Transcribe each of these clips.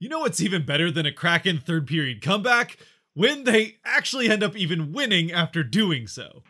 You know what's even better than a Kraken third period comeback? When they actually end up even winning after doing so.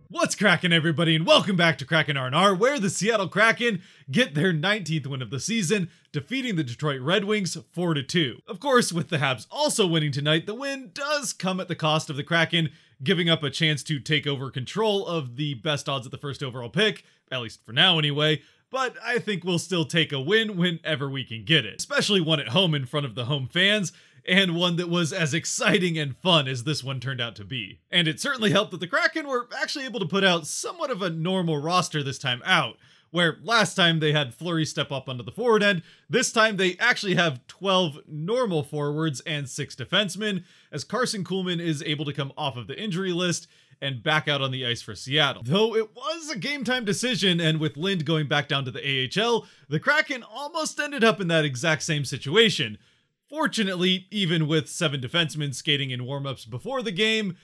What's cracking, everybody, and welcome back to Kraken R&R, where the Seattle Kraken get their 19th win of the season, defeating the Detroit Red Wings 4-2. Of course, with the Habs also winning tonight, the win does come at the cost of the Kraken giving up a chance to take over control of the best odds at the first overall pick, at least for now anyway, but I think we'll still take a win whenever we can get it, especially one at home in front of the home fans, and one that was as exciting and fun as this one turned out to be. And it certainly helped that the Kraken were actually able to put out somewhat of a normal roster this time out, where last time they had Fleury step up onto the forward end, this time they actually have 12 normal forwards and 6 defensemen, as Carson Kuhlman is able to come off of the injury list and back out on the ice for Seattle. Though it was a game time decision, and with Lind going back down to the AHL, the Kraken almost ended up in that exact same situation. Fortunately, even with 7 defensemen skating in warmups before the game,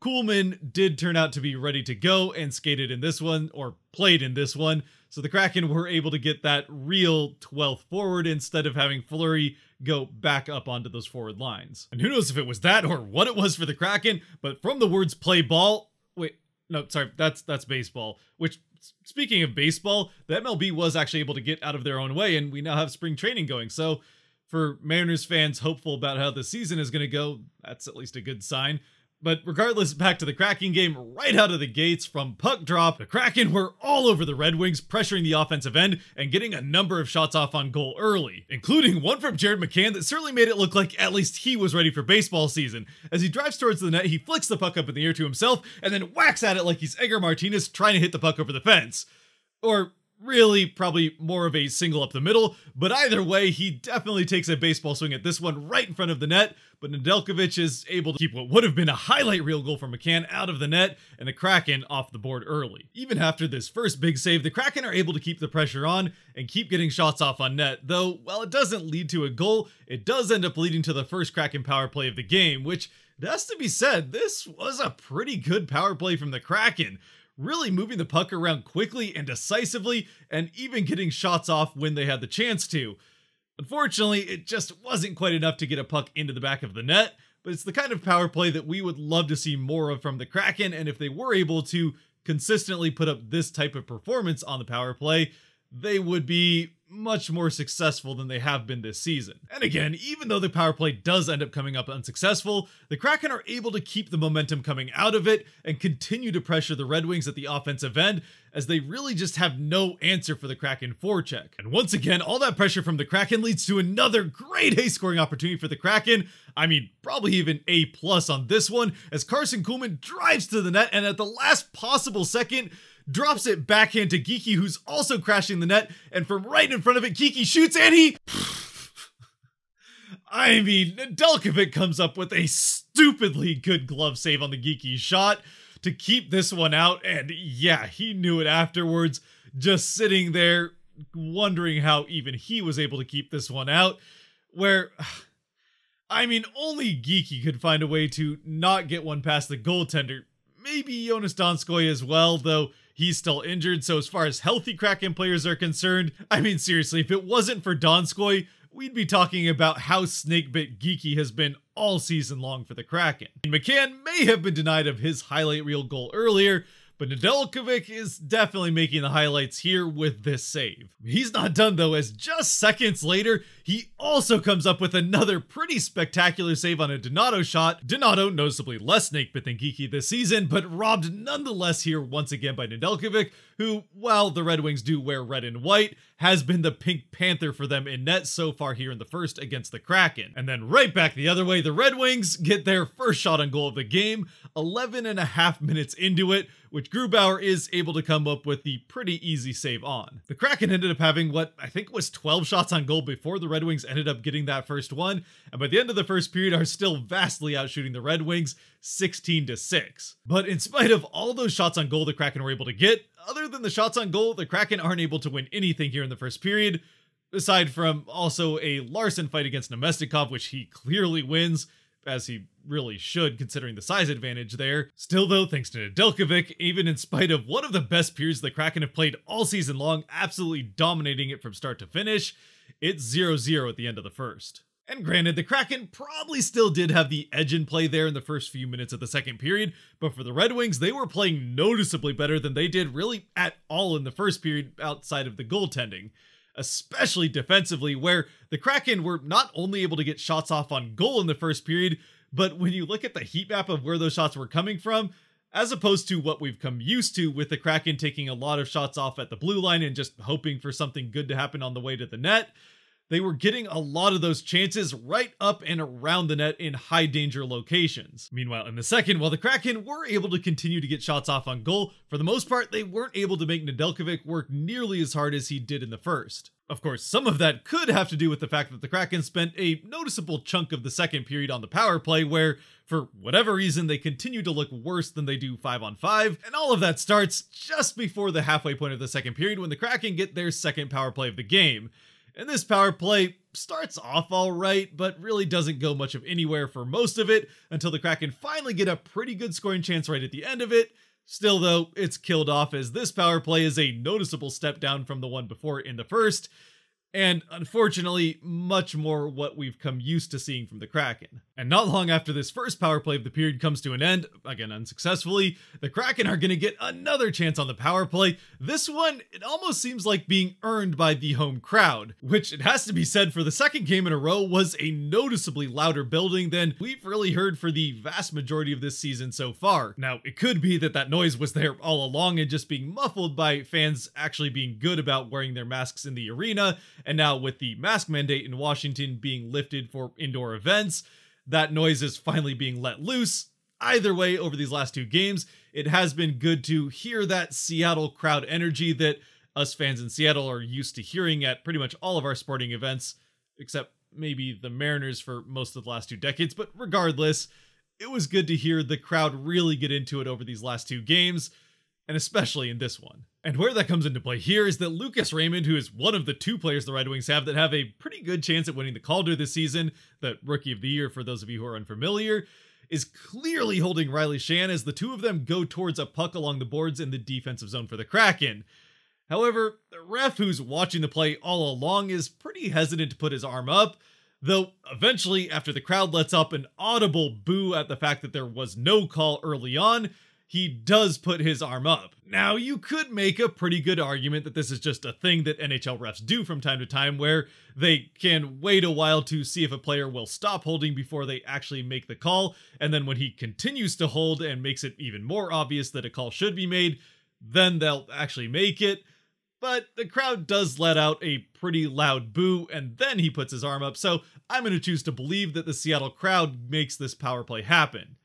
Kuhlman did turn out to be ready to go and skated in this one, or played in this one, so the Kraken were able to get that real 12th forward instead of having Fleury go back up onto those forward lines. And who knows if it was that or what it was for the Kraken, but from the words play ball, wait, no, sorry, that's baseball, which, speaking of baseball, the MLB was actually able to get out of their own way, and we now have spring training going, so for Mariners fans hopeful about how the season is going to go, that's at least a good sign. But regardless, back to the Kraken game, right out of the gates from puck drop, the Kraken were all over the Red Wings, pressuring the offensive end and getting a number of shots off on goal early, including one from Jared McCann that certainly made it look like at least he was ready for baseball season. As he drives towards the net, he flicks the puck up in the air to himself and then whacks at it like he's Edgar Martinez trying to hit the puck over the fence. Or really, probably more of a single up the middle, but either way, he definitely takes a baseball swing at this one right in front of the net, but Nedeljkovic is able to keep what would have been a highlight reel goal from McCann out of the net, and the Kraken off the board early. Even after this first big save, the Kraken are able to keep the pressure on and keep getting shots off on net, though while it doesn't lead to a goal, it does end up leading to the first Kraken power play of the game, which, it has to be said, this was a pretty good power play from the Kraken, really moving the puck around quickly and decisively, and even getting shots off when they had the chance to. Unfortunately, it just wasn't quite enough to get a puck into the back of the net, but it's the kind of power play that we would love to see more of from the Kraken, and if they were able to consistently put up this type of performance on the power play, they would be much more successful than they have been this season. And again, even though the power play does end up coming up unsuccessful, the Kraken are able to keep the momentum coming out of it and continue to pressure the Red Wings at the offensive end, as they really just have no answer for the Kraken forecheck. And once again, all that pressure from the Kraken leads to another great ace scoring opportunity for the Kraken. I mean, probably even A+ on this one, as Carson Kuhlman drives to the net and at the last possible second, drops it backhand to Geekie, who's also crashing the net, and from right in front of it, Geekie shoots, and he... I mean, Nedeljkovic comes up with a stupidly good glove save on the Geekie shot to keep this one out, and yeah, he knew it afterwards, just sitting there wondering how even he was able to keep this one out, where... I mean, only Geekie could find a way to not get one past the goaltender. Maybe Jonas Donskoy as well, though he's still injured, so as far as healthy Kraken players are concerned, I mean, seriously, if it wasn't for Donskoy, we'd be talking about how snake-bit Geekie has been all season long for the Kraken. McCann may have been denied of his highlight reel goal earlier, but Nedeljkovic is definitely making the highlights here with this save. He's not done though, as just seconds later, he also comes up with another pretty spectacular save on a Donato shot. Donato, noticeably less snake-bit than Geekie this season, but robbed nonetheless here once again by Nedeljkovic, who, while the Red Wings do wear red and white, has been the Pink Panther for them in net so far here in the first against the Kraken. And then right back the other way, the Red Wings get their first shot on goal of the game, 11.5 minutes into it, which Grubauer is able to come up with the pretty easy save on. The Kraken ended up having what I think was 12 shots on goal before the Red Wings ended up getting that first one, and by the end of the first period are still vastly outshooting the Red Wings 16-6. But in spite of all those shots on goal the Kraken were able to get, other than the shots on goal, the Kraken aren't able to win anything here in the first period, aside from also a Larson fight against Nemestikov, which he clearly wins, as he really should, considering the size advantage there. Still though, thanks to Nedeljkovic, even in spite of one of the best periods the Kraken have played all season long, absolutely dominating it from start to finish, it's 0-0 at the end of the first. And granted, the Kraken probably still did have the edge in play there in the first few minutes of the second period, but for the Red Wings, they were playing noticeably better than they did really at all in the first period outside of the goaltending. Especially defensively, where the Kraken were not only able to get shots off on goal in the first period, but when you look at the heat map of where those shots were coming from, as opposed to what we've come used to with the Kraken taking a lot of shots off at the blue line and just hoping for something good to happen on the way to the net, they were getting a lot of those chances right up and around the net in high danger locations. Meanwhile, in the second, while the Kraken were able to continue to get shots off on goal, for the most part, they weren't able to make Nedeljkovic work nearly as hard as he did in the first. Of course, some of that could have to do with the fact that the Kraken spent a noticeable chunk of the second period on the power play where, for whatever reason, they continue to look worse than they do 5-on-5, and all of that starts just before the halfway point of the second period when the Kraken get their second power play of the game. And this power play starts off alright, but really doesn't go much of anywhere for most of it until the Kraken finally get a pretty good scoring chance right at the end of it. Still though, it's killed off as this power play is a noticeable step down from the one before in the first, and unfortunately, much more what we've come used to seeing from the Kraken. And not long after this first power play of the period comes to an end, again unsuccessfully, the Kraken are going to get another chance on the power play. This one, it almost seems like being earned by the home crowd, which it has to be said for the second game in a row was a noticeably louder building than we've really heard for the vast majority of this season so far. Now, it could be that that noise was there all along and just being muffled by fans actually being good about wearing their masks in the arena. And now with the mask mandate in Washington being lifted for indoor events, that noise is finally being let loose. Either way, over these last two games, it has been good to hear that Seattle crowd energy that us fans in Seattle are used to hearing at pretty much all of our sporting events, except maybe the Mariners for most of the last 2 decades. But regardless, it was good to hear the crowd really get into it over these last 2 games, and especially in this one. And where that comes into play here is that Lucas Raymond, who is one of the 2 players the Red Wings have that have a pretty good chance at winning the Calder this season, the Rookie of the Year for those of you who are unfamiliar, is clearly holding Riley Shan as the 2 of them go towards a puck along the boards in the defensive zone for the Kraken. However, the ref who's watching the play all along is pretty hesitant to put his arm up, though eventually, after the crowd lets up an audible boo at the fact that there was no call early on, he does put his arm up. Now, you could make a pretty good argument that this is just a thing that NHL refs do from time to time where they can wait a while to see if a player will stop holding before they actually make the call, and then when he continues to hold and makes it even more obvious that a call should be made, then they'll actually make it. But the crowd does let out a pretty loud boo, and then he puts his arm up, so I'm going to choose to believe that the Seattle crowd makes this power play happen.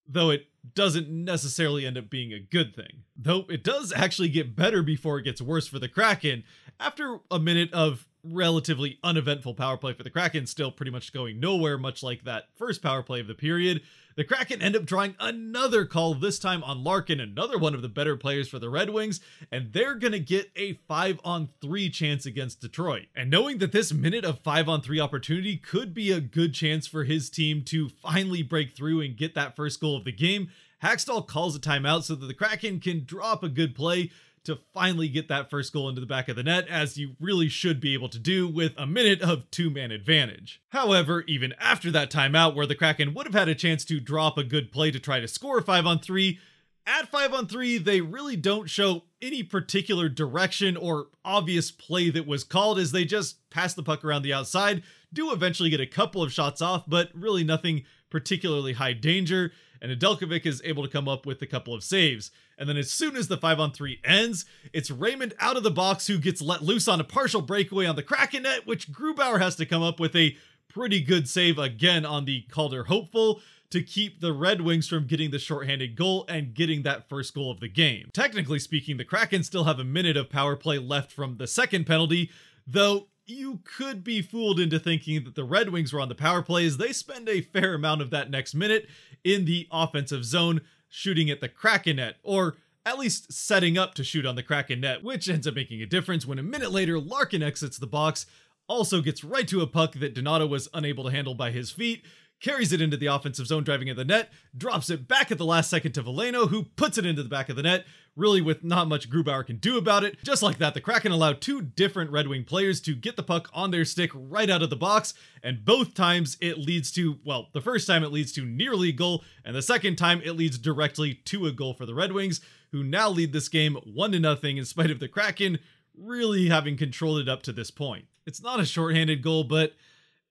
Though it doesn't necessarily end up being a good thing. Though it does actually get better before it gets worse for the Kraken. After a minute of relatively uneventful power play for the Kraken, still pretty much going nowhere, much like that first power play of the period, the Kraken end up drawing another call, this time on Larkin, another one of the better players for the Red Wings, and they're gonna get a 5-on-3 chance against Detroit. And knowing that this minute of 5-on-3 opportunity could be a good chance for his team to finally break through and get that first goal of the game, Hackstall calls a timeout so that the Kraken can drop a good play to finally get that first goal into the back of the net, as you really should be able to do with a minute of 2-man advantage. However, even after that timeout where the Kraken would have had a chance to drop a good play to try to score 5-on-3, at 5-on-3 they really don't show any particular direction or obvious play that was called, as they just pass the puck around the outside, do eventually get a couple of shots off, but really nothing particularly high danger, and Nedeljkovic is able to come up with a couple of saves. And then as soon as the 5-on-3 ends, it's Raymond out of the box who gets let loose on a partial breakaway on the Kraken net, which Grubauer has to come up with a pretty good save again on the Calder hopeful to keep the Red Wings from getting the shorthanded goal and getting that first goal of the game. Technically speaking, the Kraken still have a minute of power play left from the second penalty, though you could be fooled into thinking that the Red Wings were on the power play, as they spend a fair amount of that next minute in the offensive zone, shooting at the Kraken net, or at least setting up to shoot on the Kraken net, which ends up making a difference when a minute later Larkin exits the box, also gets right to a puck that Donato was unable to handle by his feet, carries it into the offensive zone, driving at the net, drops it back at the last second to Veleno, who puts it into the back of the net, really with not much Grubauer can do about it. Just like that, the Kraken allow two different Red Wing players to get the puck on their stick right out of the box, and both times it leads to, well, the first time it leads to nearly a goal, and the second time it leads directly to a goal for the Red Wings, who now lead this game 1-0 in spite of the Kraken really having controlled it up to this point. It's not a shorthanded goal, but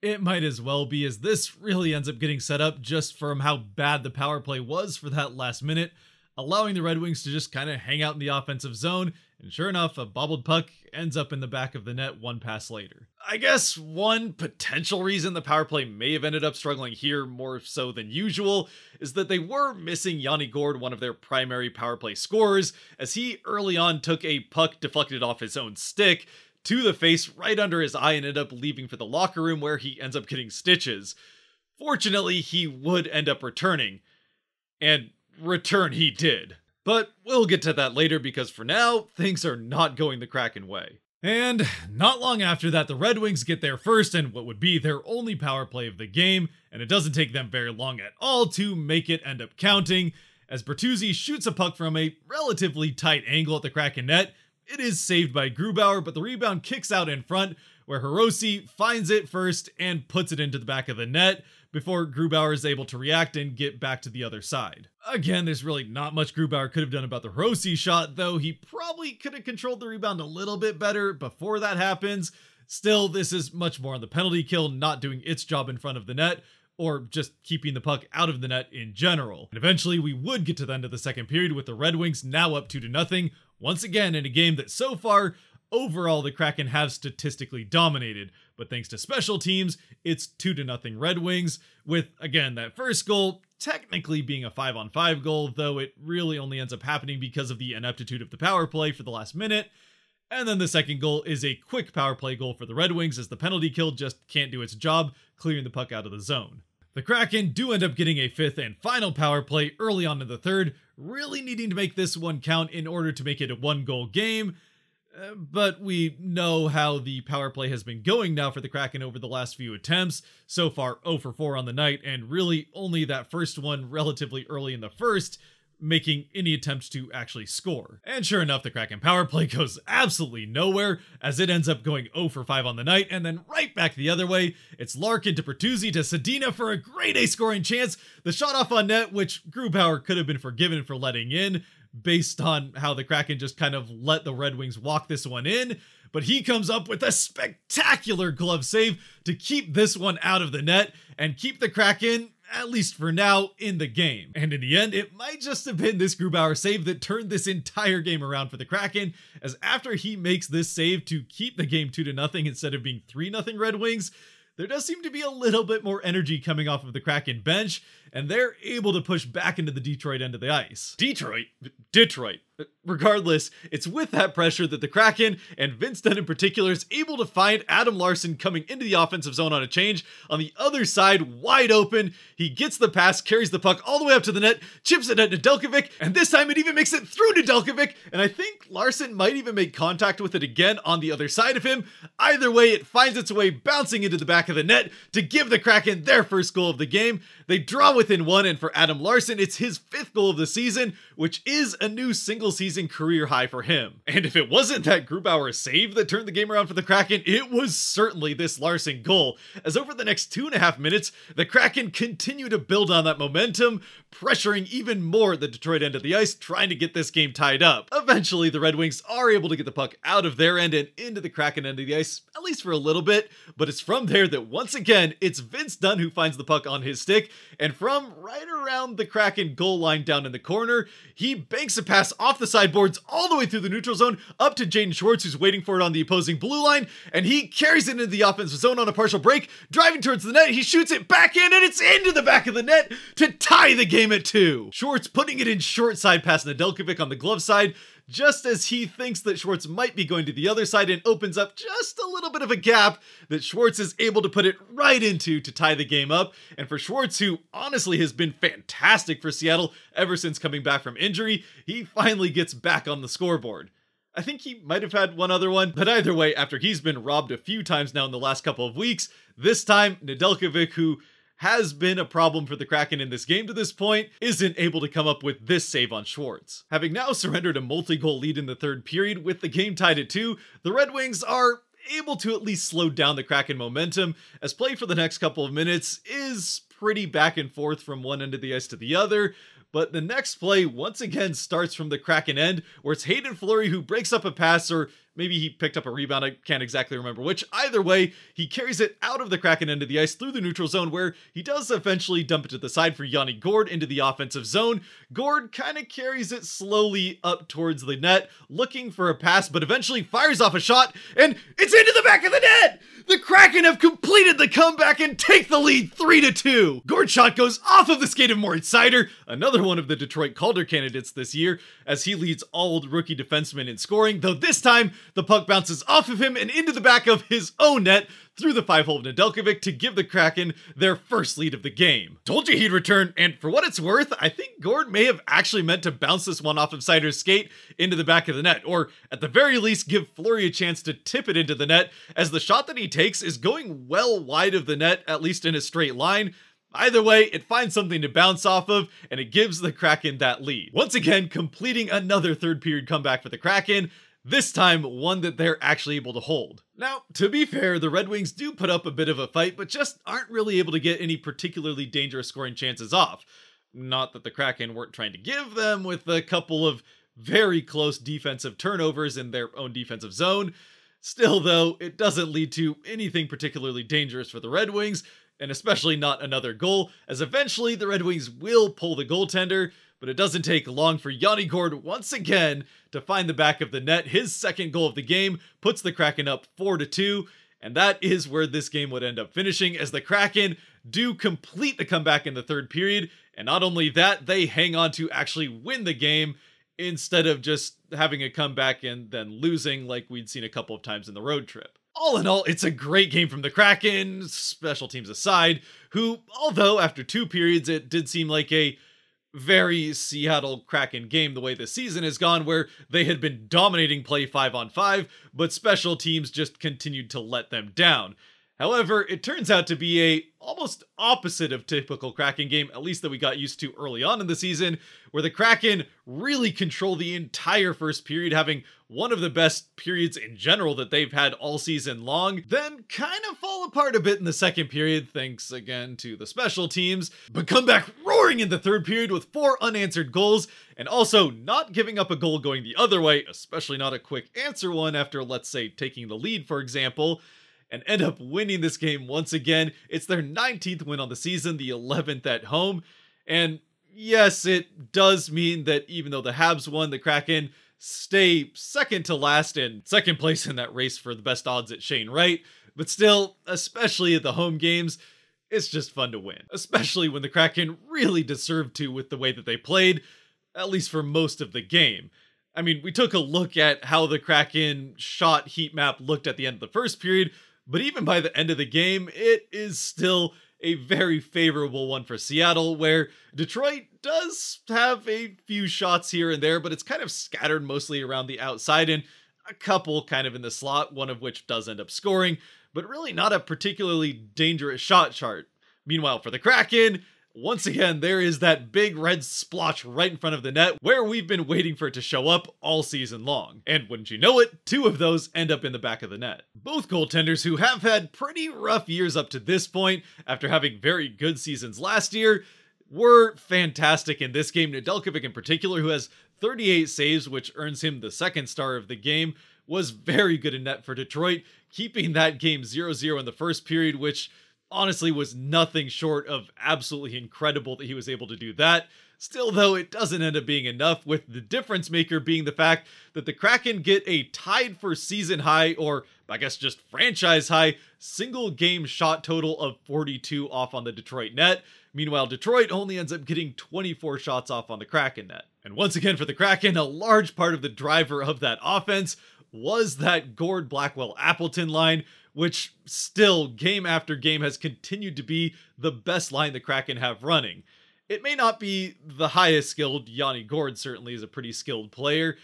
it might as well be, as this really ends up getting set up just from how bad the power play was for that last minute, allowing the Red Wings to just kind of hang out in the offensive zone, and sure enough, a bobbled puck ends up in the back of the net one pass later. I guess one potential reason the power play may have ended up struggling here more so than usual is that they were missing Yanni Gourde, one of their primary power play scorers, as he early on took a puck deflected off his own stick to the face right under his eye and ended up leaving for the locker room, where he ends up getting stitches. Fortunately, he would end up returning, and return he did. But we'll get to that later, because for now, things are not going the Kraken way. And not long after that, the Red Wings get their first and what would be their only power play of the game, and it doesn't take them very long at all to make it end up counting, as Bertuzzi shoots a puck from a relatively tight angle at the Kraken net. It is saved by Grubauer, but the rebound kicks out in front, where Hirose finds it first and puts it into the back of the net before Grubauer is able to react and get back to the other side. Again, there's really not much Grubauer could have done about the Hirose shot, though he probably could have controlled the rebound a little bit better before that happens. Still, this is much more on the penalty kill not doing its job in front of the net, or just keeping the puck out of the net in general. And eventually, we would get to the end of the second period with the Red Wings now up 2-0, once again in a game that so far, overall, the Kraken have statistically dominated, but thanks to special teams, it's 2-0 Red Wings, with, again, that first goal technically being a 5-on-5 goal, though it really only ends up happening because of the ineptitude of the power play for the last minute. And then the second goal is a quick power play goal for the Red Wings, as the penalty kill just can't do its job, clearing the puck out of the zone. The Kraken do end up getting a fifth and final power play early on in the third, really needing to make this one count in order to make it a one-goal game. But we know how the power play has been going now for the Kraken over the last few attempts. So far 0 for 4 on the night, and really only that first one relatively early in the first, making any attempt to actually score. And sure enough, the Kraken power play goes absolutely nowhere, as it ends up going 0 for 5 on the night, and then right back the other way. It's Larkin to Bertuzzi to Sedina for a grade A scoring chance. The shot off on net, which Grubauer could have been forgiven for letting in, based on how the Kraken just kind of let the Red Wings walk this one in, but he comes up with a spectacular glove save to keep this one out of the net and keep the Kraken, at least for now, in the game. And in the end, it might just have been this Grubauer save that turned this entire game around for the Kraken, as after he makes this save to keep the game 2-0 instead of being 3-0 Red Wings, there does seem to be a little bit more energy coming off of the Kraken bench, and they're able to push back into the Detroit end of the ice. Detroit. Regardless, it's with that pressure that the Kraken, and Vince Dunn in particular, is able to find Adam Larsson coming into the offensive zone on a change. On the other side, wide open, he gets the pass, carries the puck all the way up to the net, chips it at Nedeljkovic, and this time it even makes it through Nedeljkovic, and I think Larsson might even make contact with it again on the other side of him. Either way, it finds its way bouncing into the back of the net to give the Kraken their first goal of the game. They draw within one, and for Adam Larsson, it's his 5th goal of the season, which is a new single-season career high for him. And if it wasn't that Grubauer save that turned the game around for the Kraken, it was certainly this Larsson goal, as over the next 2.5 minutes, the Kraken continue to build on that momentum, pressuring even more the Detroit end of the ice, trying to get this game tied up. Eventually, the Red Wings are able to get the puck out of their end and into the Kraken end of the ice, at least for a little bit, but it's from there that once again, it's Vince Dunn who finds the puck on his stick, and from right around the Kraken goal line down in the corner, he banks a pass off the sideboards all the way through the neutral zone up to Jaden Schwartz, who's waiting for it on the opposing blue line, and he carries it into the offensive zone on a partial break, driving towards the net. He shoots it back in, and it's into the back of the net to tie the game at 2. Schwartz putting it in short side past Nedeljkovic on the glove side, just as he thinks that Schwartz might be going to the other side, and opens up just a little bit of a gap that Schwartz is able to put it right into to tie the game up. And for Schwartz, who honestly has been fantastic for Seattle ever since coming back from injury, he finally gets back on the scoreboard. I think he might have had one other one, but either way, after he's been robbed a few times now in the last couple of weeks, this time Nedeljkovic, who has been a problem for the Kraken in this game to this point, isn't able to come up with this save on Schwartz. Having now surrendered a multi-goal lead in the third period with the game tied at 2, the Red Wings are able to at least slow down the Kraken momentum, as play for the next couple of minutes is pretty back and forth from one end of the ice to the other. But the next play once again starts from the Kraken end, where it's Hayden Fleury who breaks up a pass, or maybe he picked up a rebound, I can't exactly remember which. Either way, he carries it out of the Kraken end of the ice through the neutral zone, where he does eventually dump it to the side for Yanni Gourde into the offensive zone. Gourde kind of carries it slowly up towards the net, looking for a pass, but eventually fires off a shot, and it's into the back of the net! The Kraken have completed the comeback and take the lead 3-2. Gourde's shot goes off of the skate of Moritz Seider, another one of the Detroit Calder candidates this year, as he leads all rookie defensemen in scoring, though this time the puck bounces off of him and into the back of his own net through the 5-hole of Nedeljkovic to give the Kraken their first lead of the game. Told you he'd return, and for what it's worth, I think Gourde may have actually meant to bounce this one off of Seider's skate into the back of the net, or at the very least give Fleury a chance to tip it into the net, as the shot that he takes is going well wide of the net, at least in a straight line. Either way, it finds something to bounce off of, and it gives the Kraken that lead. Once again, completing another third period comeback for the Kraken, this time one that they're actually able to hold. Now, to be fair, the Red Wings do put up a bit of a fight, but just aren't really able to get any particularly dangerous scoring chances off. Not that the Kraken weren't trying to give them, with a couple of very close defensive turnovers in their own defensive zone. Still though, it doesn't lead to anything particularly dangerous for the Red Wings, and especially not another goal, as eventually the Red Wings will pull the goaltender, but it doesn't take long for Yanni Gourde once again to find the back of the net. His second goal of the game puts the Kraken up 4-2, and that is where this game would end up finishing, as the Kraken do complete the comeback in the third period, and not only that, they hang on to actually win the game, instead of just having a comeback and then losing like we'd seen a couple of times in the road trip. All in all, it's a great game from the Kraken, special teams aside, who, although after 2 periods it did seem like a very Seattle Kraken game the way the season has gone, where they had been dominating play 5-on-5, but special teams just continued to let them down. However, it turns out to be a almost opposite of typical Kraken game, at least that we got used to early on in the season, where the Kraken really control the entire first period, having one of the best periods in general that they've had all season long, then kind of fall apart a bit in the second period, thanks again to the special teams, but come back roaring in the third period with 4 unanswered goals, and also not giving up a goal going the other way, especially not a quick answer one after, let's say, taking the lead, for example, and end up winning this game once again. It's their 19th win on the season, the 11th at home, and yes, it does mean that even though the Habs won, the Kraken stay second to last and second place in that race for the best odds at Shane Wright, but still, especially at the home games, it's just fun to win, especially when the Kraken really deserved to with the way that they played, at least for most of the game. I mean, we took a look at how the Kraken shot heat map looked at the end of the first period, but even by the end of the game, it is still a very favorable one for Seattle, where Detroit does have a few shots here and there, but it's kind of scattered mostly around the outside and a couple kind of in the slot, one of which does end up scoring, but really not a particularly dangerous shot chart. Meanwhile, for the Kraken, once again, there is that big red splotch right in front of the net where we've been waiting for it to show up all season long. And wouldn't you know it, 2 of those end up in the back of the net. Both goaltenders, who have had pretty rough years up to this point after having very good seasons last year, were fantastic in this game. Nedeljkovic in particular, who has 38 saves, which earns him the second star of the game, was very good in net for Detroit, keeping that game 0-0 in the first period, which honestly was nothing short of absolutely incredible that he was able to do that. Still though, it doesn't end up being enough, with the difference maker being the fact that the Kraken get a tied for season high, or I guess just franchise high, single game shot total of 42 off on the Detroit net. Meanwhile, Detroit only ends up getting 24 shots off on the Kraken net. And once again for the Kraken, a large part of the driver of that offense was that Gourde, Blackwell, Appleton line, which still, game after game, has continued to be the best line the Kraken have running. It may not be the highest skilled, Yanni Gourde certainly is a pretty skilled player,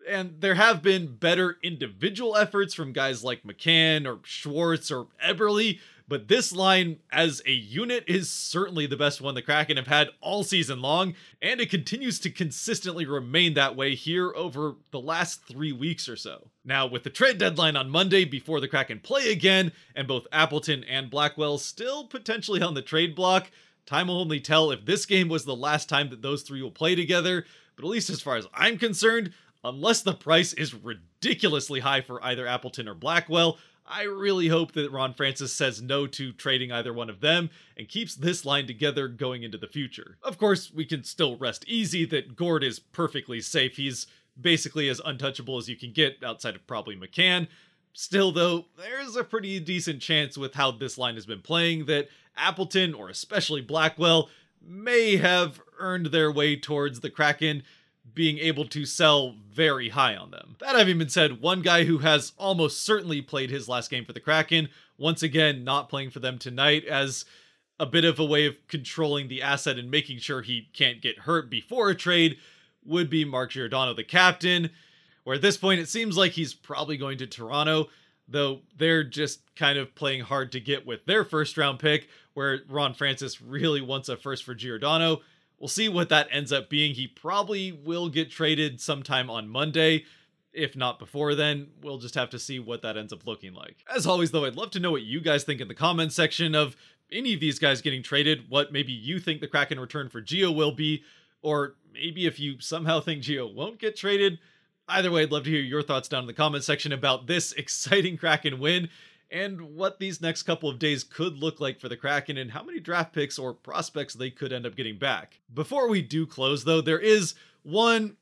and there have been better individual efforts from guys like McCann or Schwartz or Eberle, but this line as a unit is certainly the best one the Kraken have had all season long, and it continues to consistently remain that way here over the last 3 weeks or so. Now, with the trade deadline on Monday before the Kraken play again, and both Appleton and Blackwell still potentially on the trade block, time will only tell if this game was the last time that those three will play together, but at least as far as I'm concerned, unless the price is ridiculously high for either Appleton or Blackwell, I really hope that Ron Francis says no to trading either one of them and keeps this line together going into the future. Of course, we can still rest easy that Gord is perfectly safe. He's basically as untouchable as you can get outside of probably McCann. Still though, there's a pretty decent chance with how this line has been playing that Appleton, or especially Blackwell, may have earned their way towards the Kraken being able to sell very high on them. That having been said, one guy who has almost certainly played his last game for the Kraken, once again not playing for them tonight as a bit of a way of controlling the asset and making sure he can't get hurt before a trade, would be Mark Giordano, the captain, where at this point it seems like he's probably going to Toronto, though they're just kind of playing hard to get with their first round pick, where Ron Francis really wants a first for Giordano. We'll see what that ends up being. He probably will get traded sometime on Monday. If not before then, we'll just have to see what that ends up looking like. As always, though, I'd love to know what you guys think in the comments section of any of these guys getting traded, what maybe you think the Kraken return for Gio will be, or maybe if you somehow think Gio won't get traded. Either way, I'd love to hear your thoughts down in the comment section about this exciting Kraken win, and what these next couple of days could look like for the Kraken and how many draft picks or prospects they could end up getting back. Before we do close though, there is one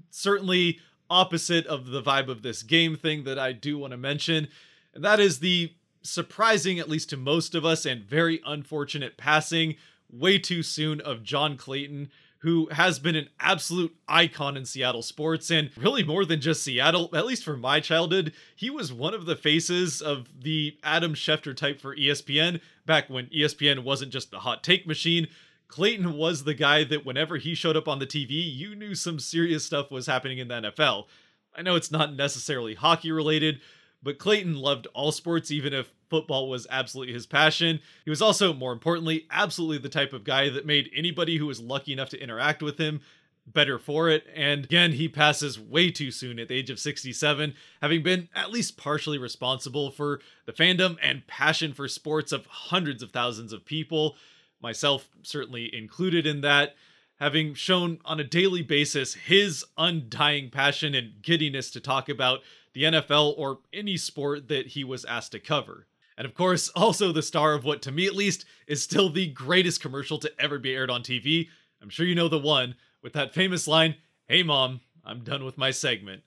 certainly opposite of the vibe of this game thing that I do want to mention, and that is the surprising, at least to most of us, and very unfortunate passing way too soon of John Clayton, who has been an absolute icon in Seattle sports, and really more than just Seattle, at least for my childhood. He was one of the faces of the Adam Schefter type for ESPN, back when ESPN wasn't just a hot take machine. Clayton was the guy that whenever he showed up on the TV, you knew some serious stuff was happening in the NFL. I know it's not necessarily hockey related, but Clayton loved all sports, even if football was absolutely his passion. He was also, more importantly, absolutely the type of guy that made anybody who was lucky enough to interact with him better for it. And again, he passes way too soon at the age of 67, having been at least partially responsible for the fandom and passion for sports of hundreds of thousands of people, myself certainly included in that, having shown on a daily basis his undying passion and giddiness to talk about the NFL or any sport that he was asked to cover. And of course, also the star of what, to me at least, is still the greatest commercial to ever be aired on TV. I'm sure you know the one, with that famous line, "Hey mom, I'm done with my segment."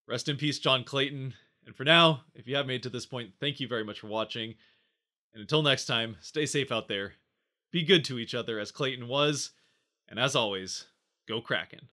Rest in peace, John Clayton. And for now, if you have made it to this point, thank you very much for watching. And until next time, stay safe out there. Be good to each other as Clayton was. And as always, go Kraken.